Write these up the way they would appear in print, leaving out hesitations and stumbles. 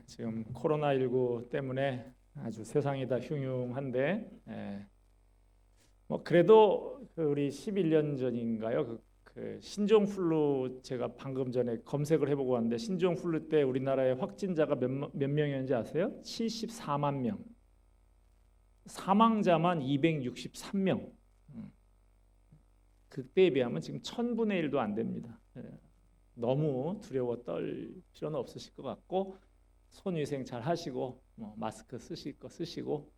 지금 코로나19 때문에 아주 세상이 다 흉흉한데, 그래도 우리 11년 전인가요? 그 신종플루 제가 방금 전에 검색을 해보고 왔는데 신종플루 때 우리나라의 확진자가 몇 명이었는지 아세요? 74만 명. 사망자만 263명. 그때에 비하면 지금 1000분의 1도 안 됩니다. 너무 두려워 떨 필요는 없으실 것 같고 손위생 잘 하시고 마스크 쓰실 거 쓰시고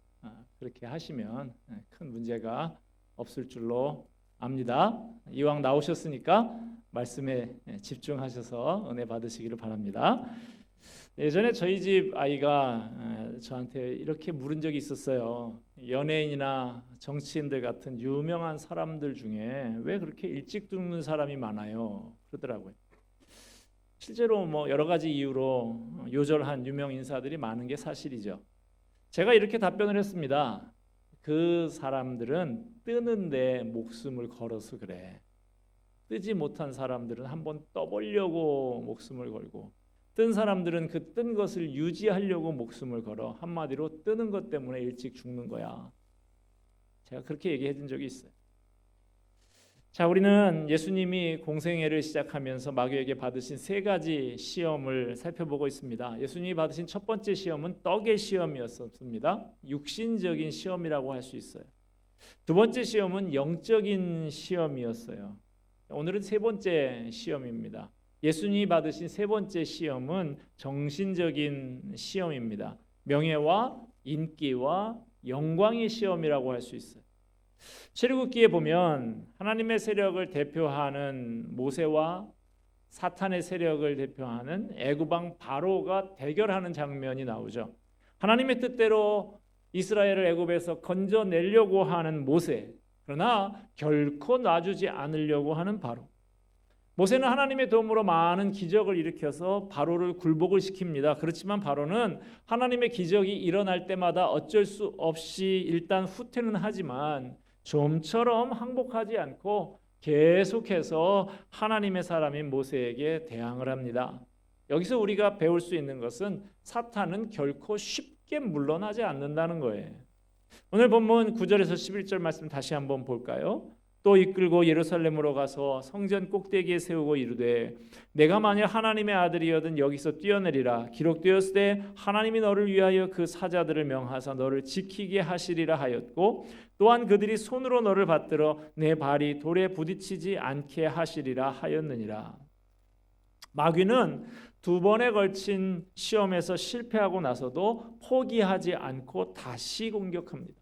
그렇게 하시면 큰 문제가 없을 줄로 압니다. 이왕 나오셨으니까 말씀에 집중하셔서 은혜 받으시기를 바랍니다. 예전에 저희 집 아이가 저한테 이렇게 물은 적이 있었어요. 연예인이나 정치인들 같은 유명한 사람들 중에 왜 그렇게 일찍 죽는 사람이 많아요? 그러더라고요. 실제로 여러 가지 이유로 요절한 유명 인사들이 많은 게 사실이죠. 제가 이렇게 답변을 했습니다. 그 사람들은 뜨는데 목숨을 걸어서 그래. 뜨지 못한 사람들은 한번 떠보려고 목숨을 걸고, 뜬 사람들은 그 뜬 것을 유지하려고 목숨을 걸어. 한마디로 뜨는 것 때문에 일찍 죽는 거야. 제가 그렇게 얘기해 준 적이 있어요. 자, 우리는 예수님이 공생애를 시작하면서 마귀에게 받으신 세 가지 시험을 살펴보고 있습니다. 예수님이 받으신 첫 번째 시험은 떡의 시험이었습니다. 육신적인 시험이라고 할 수 있어요. 두 번째 시험은 영적인 시험이었어요. 오늘은 세 번째 시험입니다. 예수님이 받으신 세 번째 시험은 정신적인 시험입니다. 명예와 인기와 영광의 시험이라고 할 수 있어요. 출애굽기에 보면 하나님의 세력을 대표하는 모세와 사탄의 세력을 대표하는 애굽 왕 바로가 대결하는 장면이 나오죠. 하나님의 뜻대로 이스라엘을 애굽에서 건져내려고 하는 모세, 그러나 결코 놔주지 않으려고 하는 바로. 모세는 하나님의 도움으로 많은 기적을 일으켜서 바로를 굴복을 시킵니다. 그렇지만 바로는 하나님의 기적이 일어날 때마다 어쩔 수 없이 일단 후퇴는 하지만 좀처럼 항복하지 않고 계속해서 하나님의 사람인 모세에게 대항을 합니다. 여기서 우리가 배울 수 있는 것은 사탄은 결코 쉽게 물러나지 않는다는 거예요. 오늘 본문 9절에서 11절 말씀 다시 한번 볼까요? 또 이끌고 예루살렘으로 가서 성전 꼭대기에 세우고 이르되 내가 만일 하나님의 아들이여든 여기서 뛰어내리라. 기록되었을 때 하나님이 너를 위하여 그 사자들을 명하사 너를 지키게 하시리라 하였고 또한 그들이 손으로 너를 받들어 내 발이 돌에 부딪히지 않게 하시리라 하였느니라. 마귀는 두 번에 걸친 시험에서 실패하고 나서도 포기하지 않고 다시 공격합니다.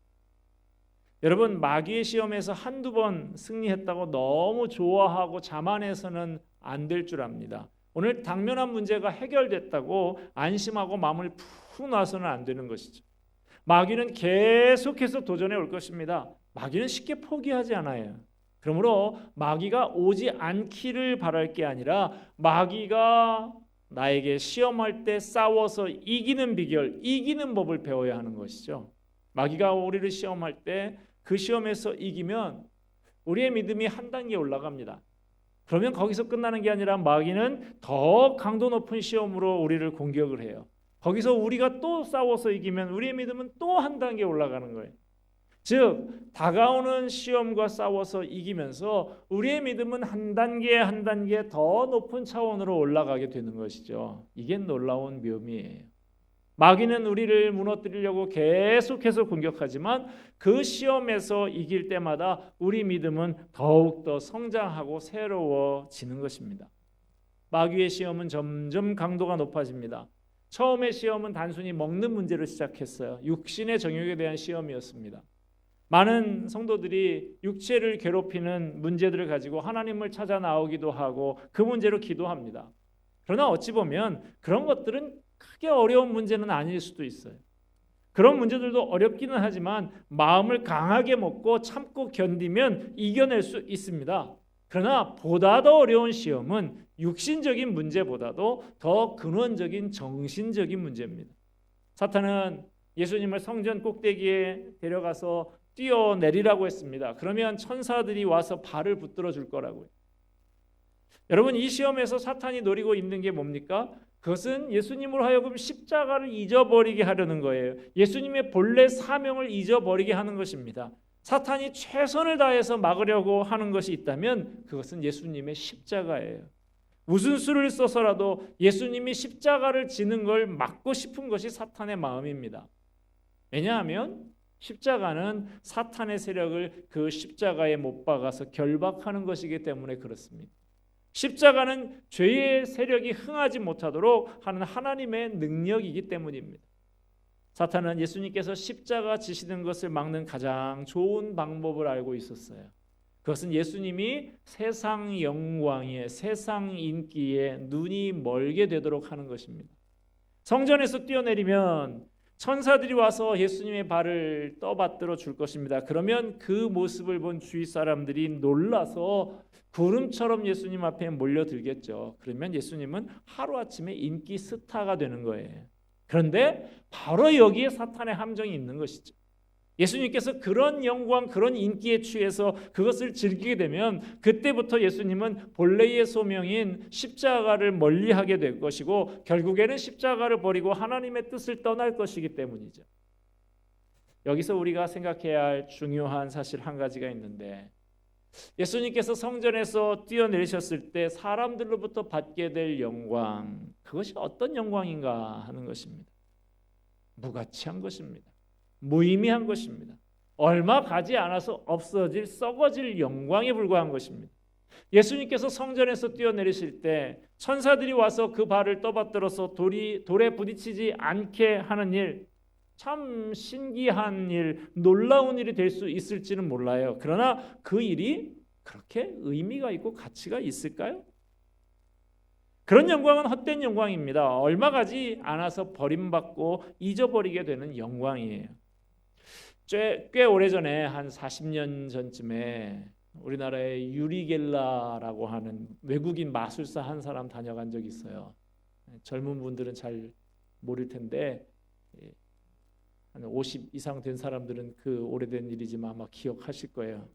여러분, 마귀의 시험에서 한두 번 승리했다고 너무 좋아하고 자만해서는 안 될 줄 압니다. 오늘 당면한 문제가 해결됐다고 안심하고 마음을 푹 놔서는 안 되는 것이죠. 마귀는 계속해서 도전해 올 것입니다. 마귀는 쉽게 포기하지 않아요. 그러므로 마귀가 오지 않기를 바랄 게 아니라 마귀가 나에게 시험할 때 싸워서 이기는 비결, 이기는 법을 배워야 하는 것이죠. 마귀가 우리를 시험할 때 그 시험에서 이기면 우리의 믿음이 한 단계 올라갑니다. 그러면 거기서 끝나는 게 아니라 마귀는 더 강도 높은 시험으로 우리를 공격을 해요. 거기서 우리가 또 싸워서 이기면 우리의 믿음은 또 한 단계 올라가는 거예요. 즉 다가오는 시험과 싸워서 이기면서 우리의 믿음은 한 단계 한 단계 더 높은 차원으로 올라가게 되는 것이죠. 이게 놀라운 묘미예요. 마귀는 우리를 무너뜨리려고 계속해서 공격하지만 그 시험에서 이길 때마다 우리 믿음은 더욱더 성장하고 새로워지는 것입니다. 마귀의 시험은 점점 강도가 높아집니다. 처음의 시험은 단순히 먹는 문제로 시작했어요. 육신의 정욕에 대한 시험이었습니다. 많은 성도들이 육체를 괴롭히는 문제들을 가지고 하나님을 찾아 나오기도 하고 그 문제로 기도합니다. 그러나 어찌 보면 그런 것들은 크게 어려운 문제는 아닐 수도 있어요. 그런 문제들도 어렵기는 하지만 마음을 강하게 먹고 참고 견디면 이겨낼 수 있습니다. 그러나 보다 더 어려운 시험은 육신적인 문제보다도 더 근원적인 정신적인 문제입니다. 사탄은 예수님을 성전 꼭대기에 데려가서 뛰어내리라고 했습니다. 그러면 천사들이 와서 발을 붙들어 줄 거라고요. 여러분, 이 시험에서 사탄이 노리고 있는 게 뭡니까? 그것은 예수님으로 하여금 십자가를 잊어버리게 하려는 거예요. 예수님의 본래 사명을 잊어버리게 하는 것입니다. 사탄이 최선을 다해서 막으려고 하는 것이 있다면 그것은 예수님의 십자가예요. 무슨 수를 써서라도 예수님이 십자가를 지는 걸 막고 싶은 것이 사탄의 마음입니다. 왜냐하면 십자가는 사탄의 세력을 그 십자가에 못 박아서 결박하는 것이기 때문에 그렇습니다. 십자가는 죄의 세력이 흥하지 못하도록 하는 하나님의 능력이기 때문입니다. 사탄은 예수님께서 십자가 지시는 것을 막는 가장 좋은 방법을 알고 있었어요. 그것은 예수님이 세상 영광에, 세상 인기에 눈이 멀게 되도록 하는 것입니다. 성전에서 뛰어내리면 천사들이 와서 예수님의 발을 떠받들어 줄 것입니다. 그러면 그 모습을 본 주위 사람들이 놀라서 구름처럼 예수님 앞에 몰려들겠죠. 그러면 예수님은 하루아침에 인기 스타가 되는 거예요. 그런데 바로 여기에 사탄의 함정이 있는 것이죠. 예수님께서 그런 영광, 그런 인기에 취해서 그것을 즐기게 되면 그때부터 예수님은 본래의 소명인 십자가를 멀리하게 될 것이고 결국에는 십자가를 버리고 하나님의 뜻을 떠날 것이기 때문이죠. 여기서 우리가 생각해야 할 중요한 사실 한 가지가 있는데 예수님께서 성전에서 뛰어내리셨을 때 사람들로부터 받게 될 영광, 그것이 어떤 영광인가 하는 것입니다. 무가치한 것입니다. 무의미한 것입니다. 얼마 가지 않아서 없어질 썩어질 영광에 불과한 것입니다. 예수님께서 성전에서 뛰어내리실 때 천사들이 와서 그 발을 떠받들어서 돌에 부딪히지 않게 하는 일, 참 신기한 일, 놀라운 일이 될 수 있을지는 몰라요. 그러나 그 일이 그렇게 의미가 있고 가치가 있을까요? 그런 영광은 헛된 영광입니다. 얼마 가지 않아서 버림받고 잊어버리게 되는 영광이에요. 꽤 오래전에 한 40년 전쯤에 우리나라에 유리 겔라라고 하는 외국인 마술사 한 사람 다녀간 적이 있어요. 젊은 분들은 잘 모를 텐데 한 50 이상 된 사람들은 그 오래된 일이지만 아마 기억하실 거예요.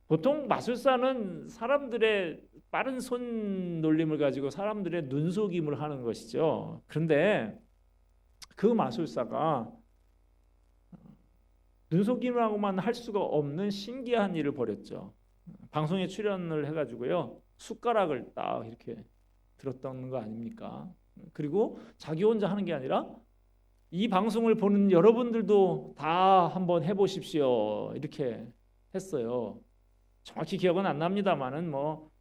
보통 마술사는 사람들의 빠른 손놀림을 가지고 사람들의 눈속임을 하는 것이죠. 그런데 그 마술사가 눈속임을 하고만 할 수가 없는 신기한 일을 벌였죠. 방송에 출연을 해가지고요, 숟가락을 딱 이렇게 들었던 거 아닙니까? 그리고 자기 혼자 하는 게 아니라 이 방송을 보는 여러분들도 다 한번 해보십시오 이렇게 했어요. 정확히 기억은 안 납니다만은 뭐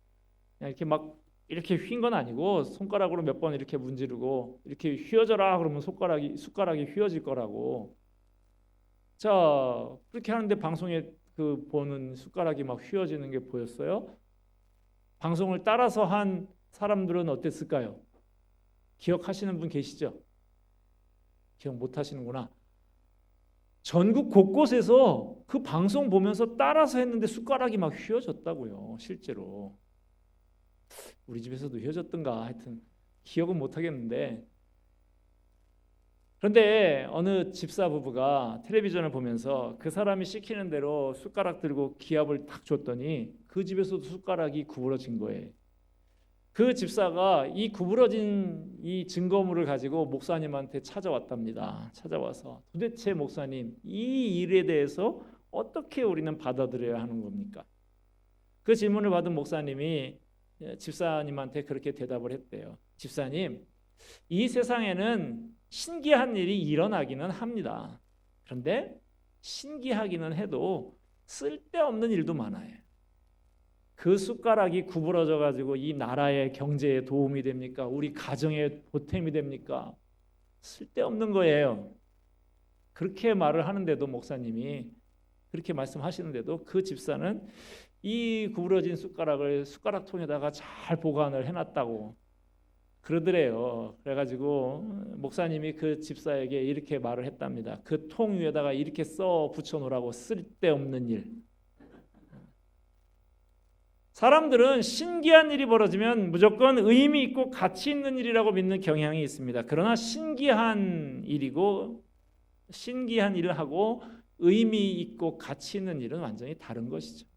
그냥 이렇게 막 이렇게 휜 건 아니고 손가락으로 몇 번 이렇게 문지르고 이렇게 휘어져라 그러면 숟가락이 휘어질 거라고. 자, 그렇게 하는데 방송에 그 보는 숟가락이 막 휘어지는 게 보였어요. 방송을 따라서 한 사람들은 어땠을까요? 기억하시는 분 계시죠? 기억 못 하시는구나. 전국 곳곳에서 그 방송 보면서 따라서 했는데 숟가락이 막 휘어졌다고요. 실제로. 우리 집에서도 휘어졌던가 하여튼 기억은 못 하겠는데, 그런데 어느 집사 부부가 텔레비전을 보면서 그 사람이 시키는 대로 숟가락 들고 기합을 딱 줬더니 그 집에서도 숟가락이 구부러진 거예요. 그 집사가 이 구부러진 이 증거물을 가지고 목사님한테 찾아왔답니다. 찾아와서 도대체 목사님, 이 일에 대해서 어떻게 우리는 받아들여야 하는 겁니까? 그 질문을 받은 목사님이 집사님한테 그렇게 대답을 했대요. 집사님, 이 세상에는 신기한 일이 일어나기는 합니다. 그런데 신기하기는 해도 쓸데없는 일도 많아요. 그 숟가락이 구부러져 가지고 이 나라의 경제에 도움이 됩니까? 우리 가정에 보탬이 됩니까? 쓸데없는 거예요. 그렇게 말을 하는데도, 목사님이 그렇게 말씀하시는데도 그 집사는 이 구부러진 숟가락을 숟가락통에다가 잘 보관을 해놨다고 그러더래요. 그래가지고 목사님이 그 집사에게 이렇게 말을 했답니다. 그 통 위에다가 이렇게 써 붙여놓으라고, 쓸데없는 일. 사람들은 신기한 일이 벌어지면 무조건 의미 있고 가치 있는 일이라고 믿는 경향이 있습니다. 그러나 신기한 일을 하고 의미 있고 가치 있는 일은 완전히 다른 것이죠.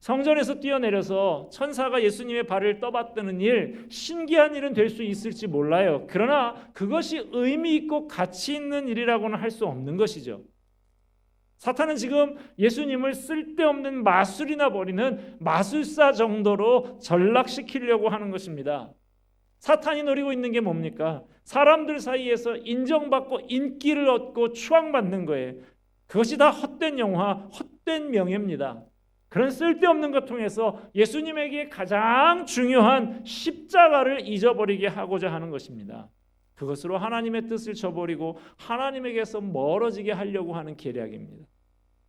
성전에서 뛰어내려서 천사가 예수님의 발을 떠받드는 일, 신기한 일은 될 수 있을지 몰라요. 그러나 그것이 의미 있고 가치 있는 일이라고는 할 수 없는 것이죠. 사탄은 지금 예수님을 쓸데없는 마술이나 버리는 마술사 정도로 전락시키려고 하는 것입니다. 사탄이 노리고 있는 게 뭡니까? 사람들 사이에서 인정받고 인기를 얻고 추앙받는 거예요. 그것이 다 헛된 영화, 헛된 명예입니다. 그런 쓸데없는 것 통해서 예수님에게 가장 중요한 십자가를 잊어버리게 하고자 하는 것입니다. 그것으로 하나님의 뜻을 저버리고 하나님에게서 멀어지게 하려고 하는 계략입니다.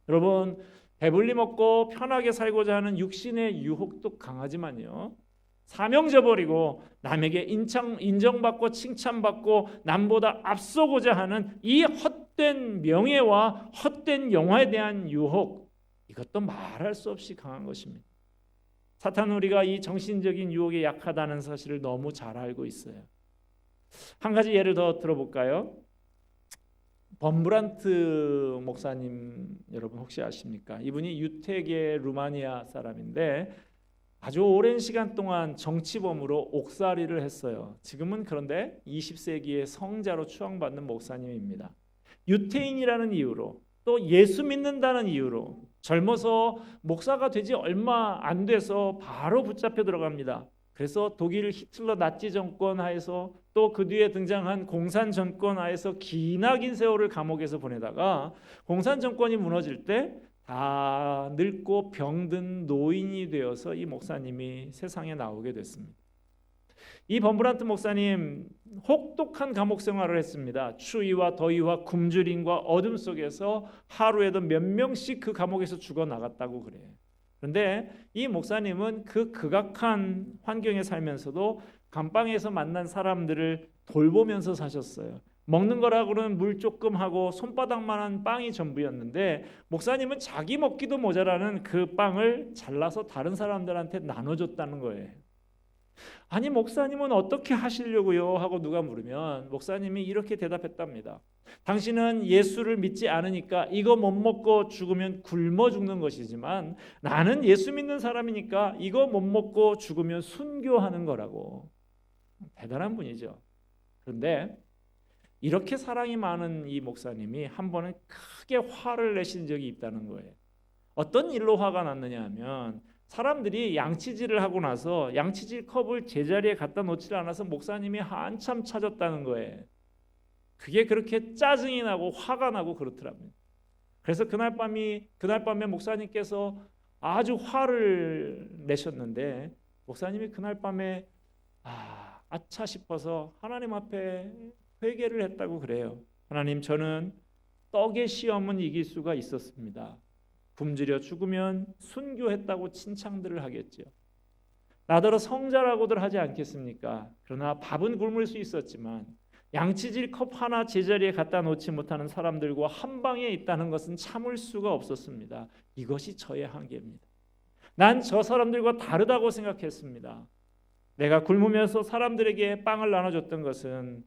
여러분, 배불리 먹고 편하게 살고자 하는 육신의 유혹도 강하지만요, 사명 저버리고 남에게 인정받고 칭찬받고 남보다 앞서고자 하는 이 헛된 명예와 헛된 영화에 대한 유혹, 이것도 말할 수 없이 강한 것입니다. 사탄은 우리가 이 정신적인 유혹에 약하다는 사실을 너무 잘 알고 있어요. 한 가지 예를 더 들어볼까요? 범브란트 목사님 여러분 혹시 아십니까? 이분이 유태계 루마니아 사람인데 아주 오랜 시간 동안 정치범으로 옥살이를 했어요. 지금은 그런데 20세기의 성자로 추앙받는 목사님입니다. 유태인이라는 이유로 또 예수 믿는다는 이유로 젊어서 목사가 되지 얼마 안 돼서 바로 붙잡혀 들어갑니다. 그래서 독일 히틀러 나치 정권 하에서 또 그 뒤에 등장한 공산 정권 하에서 기나긴 세월을 감옥에서 보내다가 공산 정권이 무너질 때 다 늙고 병든 노인이 되어서 이 목사님이 세상에 나오게 됐습니다. 이 범브란트 목사님 혹독한 감옥 생활을 했습니다. 추위와 더위와 굶주림과 어둠 속에서 하루에도 몇 명씩 그 감옥에서 죽어나갔다고 그래요. 그런데 이 목사님은 그 극악한 환경에 살면서도 감방에서 만난 사람들을 돌보면서 사셨어요. 먹는 거라고는 물 조금 하고 손바닥만한 빵이 전부였는데 목사님은 자기 먹기도 모자라는 그 빵을 잘라서 다른 사람들한테 나눠줬다는 거예요. 아니 목사님은 어떻게 하시려고요? 하고 누가 물으면 목사님이 이렇게 대답했답니다. 당신은 예수를 믿지 않으니까 이거 못 먹고 죽으면 굶어 죽는 것이지만 나는 예수 믿는 사람이니까 이거 못 먹고 죽으면 순교하는 거라고. 대단한 분이죠. 그런데 이렇게 사랑이 많은 이 목사님이 한 번은 크게 화를 내신 적이 있다는 거예요. 어떤 일로 화가 났느냐 하면 사람들이 양치질을 하고 나서 양치질 컵을 제자리에 갖다 놓지 않아서 목사님이 한참 찾았다는 거예요. 그게 그렇게 짜증이 나고 화가 나고 그렇더랍니다. 그래서 그날 밤에 목사님께서 아주 화를 내셨는데 목사님이 그날 밤에 아차 싶어서 하나님 앞에 회개를 했다고 그래요. 하나님, 저는 떡의 시험은 이길 수가 있었습니다. 굶주려 죽으면 순교했다고 칭찬들을 하겠죠. 나더러 성자라고들 하지 않겠습니까? 그러나 밥은 굶을 수 있었지만 양치질 컵 하나 제자리에 갖다 놓지 못하는 사람들과 한 방에 있다는 것은 참을 수가 없었습니다. 이것이 저의 한계입니다. 난 저 사람들과 다르다고 생각했습니다. 내가 굶으면서 사람들에게 빵을 나눠줬던 것은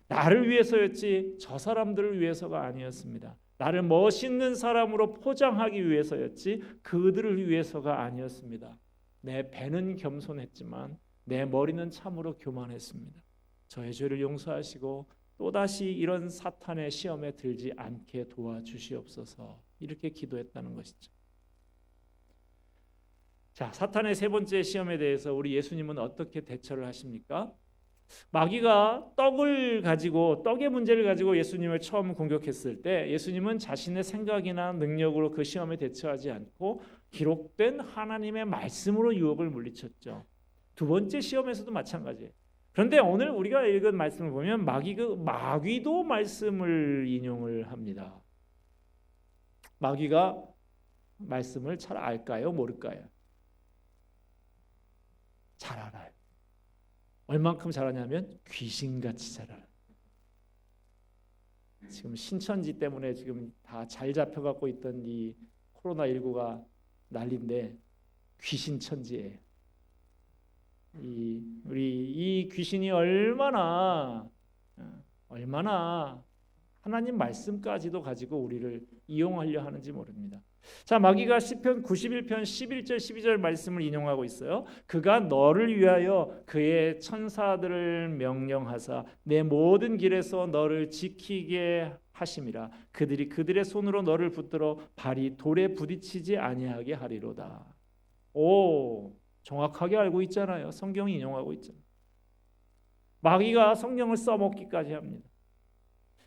나를 위해서였지 저 사람들을 위해서가 아니었습니다. 나를 멋있는 사람으로 포장하기 위해서였지 그들을 위해서가 아니었습니다. 내 배는 겸손했지만 내 머리는 참으로 교만했습니다. 저의 죄를 용서하시고 또다시 이런 사탄의 시험에 들지 않게 도와주시옵소서. 이렇게 기도했다는 것이죠. 자, 사탄의 세 번째 시험에 대해서 우리 예수님은 어떻게 대처를 하십니까? 마귀가 떡의 문제를 가지고 예수님을 처음 공격했을 때 예수님은 자신의 생각이나 능력으로 그 시험에 대처하지 않고 기록된 하나님의 말씀으로 유혹을 물리쳤죠. 두 번째 시험에서도 마찬가지예요. 그런데 오늘 우리가 읽은 말씀을 보면 마귀도 말씀을 인용을 합니다. 마귀가 말씀을 잘 알까요? 모를까요? 잘 알아요. 얼만큼 잘하냐면 귀신같이 잘 알아요. 지금 신천지 때문에 지금 다 잘 잡혀갖고 있던 이 코로나19가 난리인데 귀신천지예요. 이 귀신이 얼마나 하나님 말씀까지도 가지고 우리를 이용하려 하는지 모릅니다. 자, 마귀가 시편 91편 11절 12절 말씀을 인용하고 있어요. 그가 너를 위하여 그의 천사들을 명령하사 내 모든 길에서 너를 지키게 하심이라. 그들이 그들의 손으로 너를 붙들어 발이 돌에 부딪히지 아니하게 하리로다. 오, 정확하게 알고 있잖아요. 성경이 인용하고 있잖아요. 마귀가 성경을 써먹기까지 합니다.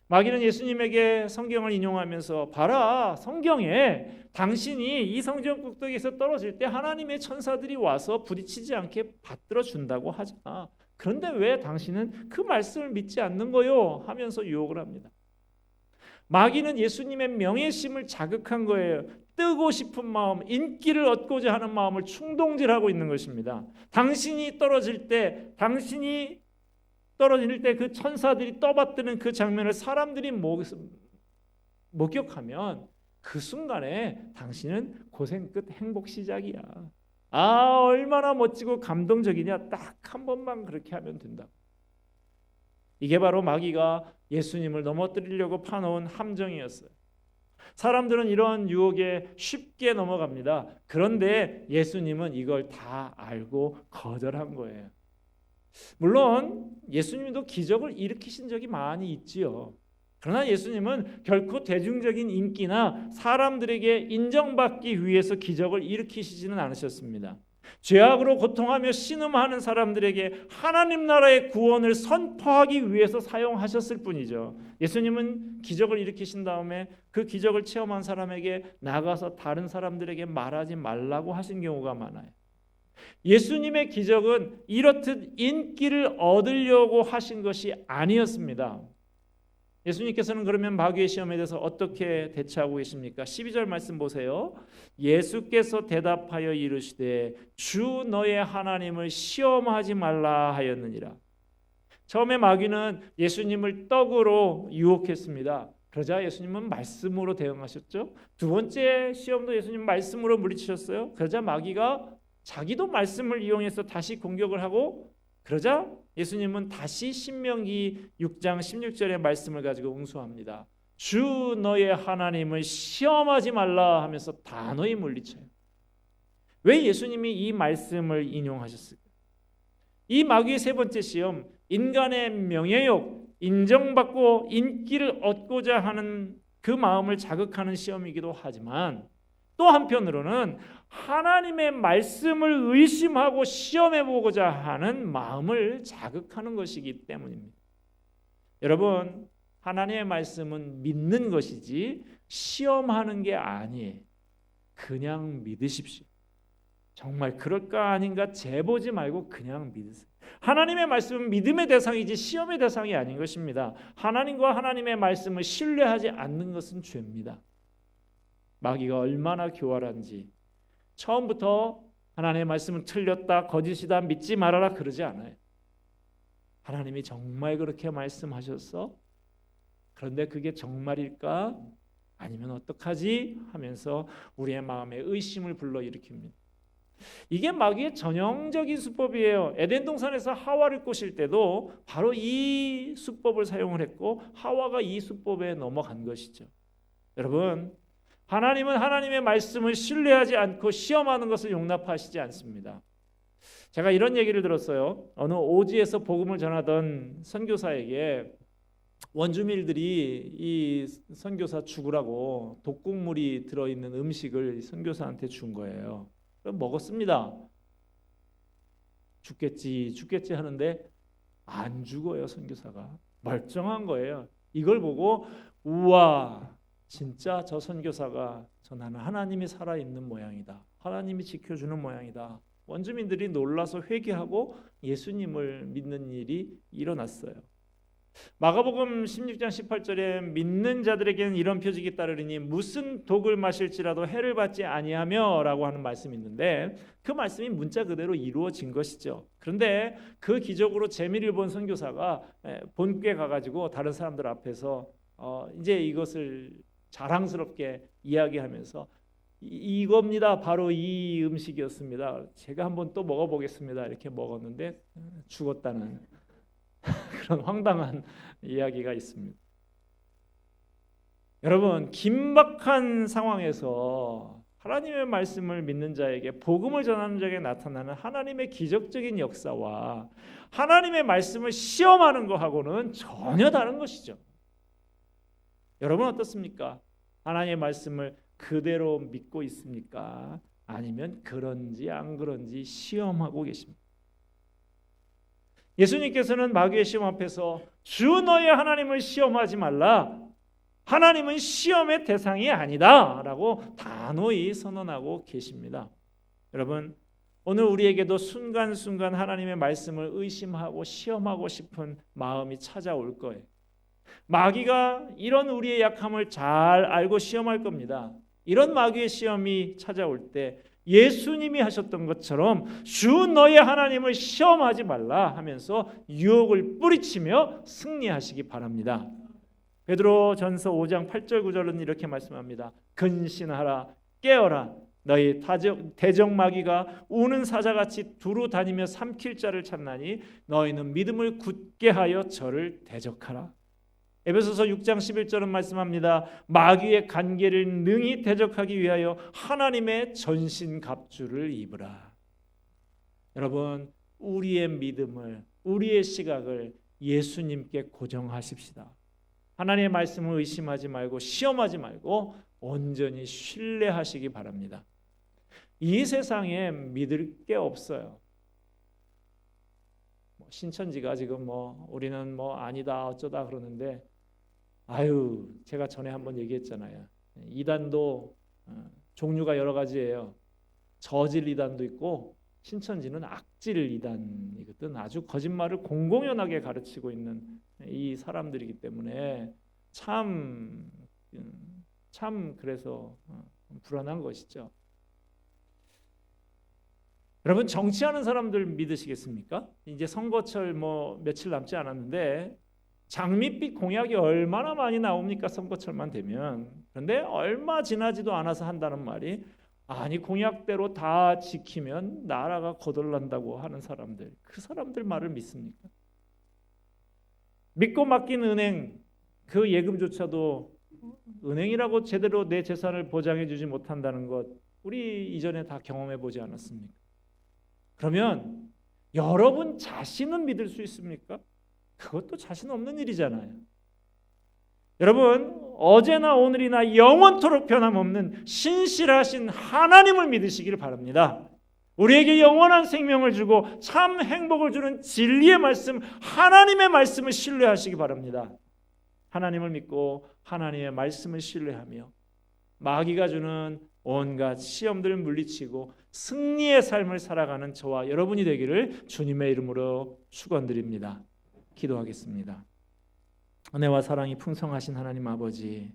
마귀는 예수님에게 성경을 인용하면서 봐라, 성경에 당신이 이 성전 꼭대기에서 떨어질 때 하나님의 천사들이 와서 부딪히지 않게 받들어 준다고 하잖아. 그런데 왜 당신은 그 말씀을 믿지 않는 거요? 하면서 유혹을 합니다. 마귀는 예수님의 명예심을 자극한 거예요. 뜨고 싶은 마음, 인기를 얻고자 하는 마음을 충동질하고 있는 것입니다. 당신이 떨어질 때 그 천사들이 떠받드는 그 장면을 사람들이 목격하면 그 순간에 당신은 고생 끝 행복 시작이야. 아, 얼마나 멋지고 감동적이냐. 딱 한 번만 그렇게 하면 된다. 이게 바로 마귀가 예수님을 넘어뜨리려고 파놓은 함정이었어요. 사람들은 이런 유혹에 쉽게 넘어갑니다. 그런데 예수님은 이걸 다 알고 거절한 거예요. 물론 예수님도 기적을 일으키신 적이 많이 있지요. 그러나 예수님은 결코 대중적인 인기나 사람들에게 인정받기 위해서 기적을 일으키시지는 않으셨습니다. 죄악으로 고통하며 신음하는 사람들에게 하나님 나라의 구원을 선포하기 위해서 사용하셨을 뿐이죠. 예수님은 기적을 일으키신 다음에 그 기적을 체험한 사람에게 나가서 다른 사람들에게 말하지 말라고 하신 경우가 많아요. 예수님의 기적은 이렇듯 인기를 얻으려고 하신 것이 아니었습니다. 예수님께서는 그러면 마귀의 시험에 대해서 어떻게 대처하고 계십니까? 12절 말씀 보세요. 예수께서 대답하여 이르시되 주 너의 하나님을 시험하지 말라 하였느니라. 처음에 마귀는 예수님을 떡으로 유혹했습니다. 그러자 예수님은 말씀으로 대응하셨죠. 두 번째 시험도 예수님 말씀으로 물리치셨어요. 그러자 마귀가 자기도 말씀을 이용해서 다시 공격을 하고, 그러자 예수님은 다시 신명기 6장 16절의 말씀을 가지고 응수합니다. 주 너의 하나님을 시험하지 말라 하면서 단호히 물리쳐요. 왜 예수님이 이 말씀을 인용하셨을까요? 이 마귀의 세 번째 시험, 인간의 명예욕, 인정받고 인기를 얻고자 하는 그 마음을 자극하는 시험이기도 하지만, 또 한편으로는 하나님의 말씀을 의심하고 시험해보고자 하는 마음을 자극하는 것이기 때문입니다. 여러분, 하나님의 말씀은 믿는 것이지 시험하는 게 아니에요. 그냥 믿으십시오. 정말 그럴까 아닌가 재보지 말고 그냥 믿으세요. 하나님의 말씀은 믿음의 대상이지 시험의 대상이 아닌 것입니다. 하나님과 하나님의 말씀을 신뢰하지 않는 것은 죄입니다. 마귀가 얼마나 교활한지, 처음부터 하나님의 말씀은 틀렸다, 거짓이다, 믿지 말아라 그러지 않아요. 하나님이 정말 그렇게 말씀하셨어? 그런데 그게 정말일까? 아니면 어떡하지? 하면서 우리의 마음에 의심을 불러일으킵니다. 이게 마귀의 전형적인 수법이에요. 에덴 동산에서 하와를 꼬실 때도 바로 이 수법을 사용을 했고, 하와가 이 수법에 넘어간 것이죠. 여러분, 하나님은 하나님의 말씀을 신뢰하지 않고 시험하는 것을 용납하시지 않습니다. 제가 이런 얘기를 들었어요. 어느 오지에서 복음을 전하던 선교사에게 원주민들이 이 선교사 죽으라고 독곡물이 들어있는 음식을 선교사한테 준 거예요. 그럼 먹었습니다. 죽겠지 하는데 안 죽어요. 선교사가 멀쩡한 거예요. 이걸 보고 우와, 진짜 저 선교사가 나는 하나님이 살아있는 모양이다. 하나님이 지켜주는 모양이다. 원주민들이 놀라서 회개하고 예수님을 믿는 일이 일어났어요. 마가복음 16장 18절에 믿는 자들에게는 이런 표적이 따르리니 무슨 독을 마실지라도 해를 받지 아니하며 라고 하는 말씀이 있는데, 그 말씀이 문자 그대로 이루어진 것이죠. 그런데 그 기적으로 재미를 본 선교사가 본교에 가가지고 다른 사람들 앞에서 이제 이것을 자랑스럽게 이야기하면서 이겁니다. 바로 이 음식이었습니다. 제가 한번 또 먹어보겠습니다. 이렇게 먹었는데 죽었다는 그런 황당한 이야기가 있습니다. 여러분, 긴박한 상황에서 하나님의 말씀을 믿는 자에게, 복음을 전하는 자에게 나타나는 하나님의 기적적인 역사와 하나님의 말씀을 시험하는 것하고는 전혀 다른 것이죠. 여러분 어떻습니까? 하나님의 말씀을 그대로 믿고 있습니까? 아니면 그런지 안 그런지 시험하고 계십니까? 예수님께서는 마귀의 시험 앞에서 주 너의 하나님을 시험하지 말라, 하나님은 시험의 대상이 아니다 라고 단호히 선언하고 계십니다. 여러분, 오늘 우리에게도 순간순간 하나님의 말씀을 의심하고 시험하고 싶은 마음이 찾아올 거예요. 마귀가 이런 우리의 약함을 잘 알고 시험할 겁니다. 이런 마귀의 시험이 찾아올 때 예수님이 하셨던 것처럼 주 너의 하나님을 시험하지 말라 하면서 유혹을 뿌리치며 승리하시기 바랍니다. 베드로전서 5장 8절 9절은 이렇게 말씀합니다. 근신하라, 깨어라. 너희 대적 마귀가 우는 사자같이 두루 다니며 삼킬 자를 찾나니 너희는 믿음을 굳게 하여 저를 대적하라. 에베소서 6장 11절은 말씀합니다. 마귀의 간계를 능히 대적하기 위하여 하나님의 전신갑주를 입으라. 여러분, 우리의 믿음을, 우리의 시각을 예수님께 고정하십시다. 하나님의 말씀을 의심하지 말고 시험하지 말고 온전히 신뢰하시기 바랍니다. 이 세상에 믿을 게 없어요. 신천지가 지금 우리는 아니다 어쩌다 그러는데, 제가 전에 한번 얘기했잖아요. 이단도 종류가 여러 가지예요. 저질 이단도 있고 신천지는 악질 이단이거든. 아주 거짓말을 공공연하게 가르치고 있는 이 사람들이기 때문에 참 그래서 불안한 것이죠. 여러분, 정치하는 사람들 믿으시겠습니까? 이제 선거철 며칠 남지 않았는데 장밋빛 공약이 얼마나 많이 나옵니까? 선거철만 되면. 그런데 얼마 지나지도 않아서 한다는 말이, 아니 공약대로 다 지키면 나라가 거덜난다고 하는 사람들, 그 사람들 말을 믿습니까? 믿고 맡긴 은행, 그 예금조차도 은행이라고 제대로 내 재산을 보장해 주지 못한다는 것, 우리 이전에 다 경험해 보지 않았습니까? 그러면 여러분 자신은 믿을 수 있습니까? 그것도 자신 없는 일이잖아요. 여러분, 어제나 오늘이나 영원토록 변함없는 신실하신 하나님을 믿으시기를 바랍니다. 우리에게 영원한 생명을 주고 참 행복을 주는 진리의 말씀, 하나님의 말씀을 신뢰하시기 바랍니다. 하나님을 믿고 하나님의 말씀을 신뢰하며 마귀가 주는 온갖 시험들을 물리치고 승리의 삶을 살아가는 저와 여러분이 되기를 주님의 이름으로 축원드립니다. 기도하겠습니다. 은혜와 사랑이 풍성하신 하나님 아버지,